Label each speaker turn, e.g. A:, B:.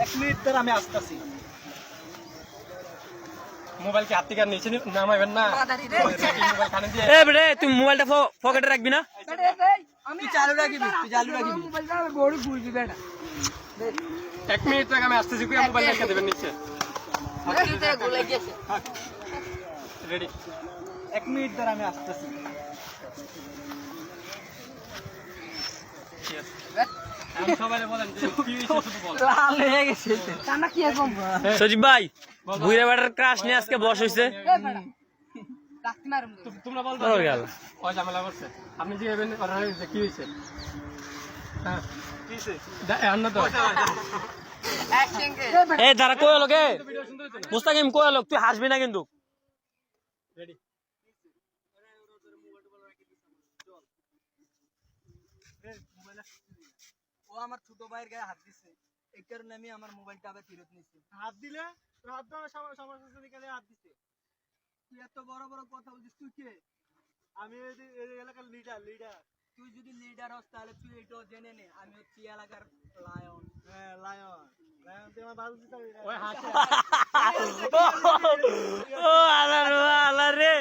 A: এক মিনিট ধরে আমি আসতেছি।
B: মোবাইল কি হাত থেকে নিচে নামাইবেন না? মোবাইল কানে দিয়ে
C: এ বেটা তুই মোবাইলটা পকেটে রাখবি না?
A: তুই চালু রাখবি, তুই চালু রাখবি।
B: এক মিনিট আগে আমি আসতেছি, কই মোবাইল রেখে দেবেন নিচে। রেডি?
A: এক মিনিট ধরে আমি আসতেছি।
B: আমি সবাই বলেন যে কি হইছে শুধু বল।
A: লাল হয়ে গেছে কানা কি এখন
C: সজীব ভাই বুইরা বেটার ক্রাশ নিয়ে আজকে বস হইছে।
B: তোমরা বলবা
C: তোর গেল
B: ওই ঝামেলা করছে। আপনি যে এবেন করার যে কি হইছে? হ্যাঁ কি হইছে? আন্না তো
C: এ দাঁড়া কই হলো কে
B: ভিডিও সুন্দর হইতো না।
C: মুস্তাকিম কই হলো? তুই হাসবি না কিন্তু।
B: রেডি?
A: ও আমার ছোট ভাইয়ের গায়ে হাত দিছে, এই কারণে আমি আমার মোবাইলটা আবার ফেরত নিছি।
B: হাত দিলে হাত দেওয়ার সমস্যা নিকালে হাত দিছে।
A: তুই এত বড় বড় কথা বলছিস, তুই কে?
B: আমি এই এলাকার লিডার।
A: তুই যদি লিডার হস তাহলে তুই এটাও জেনে নে আমি হচ্ছি এলাকার লায়ন।
B: হ্যাঁ লায়ন তুই আমার বাবু দিতে ওই হাসে।
C: ও আল্লাহ রে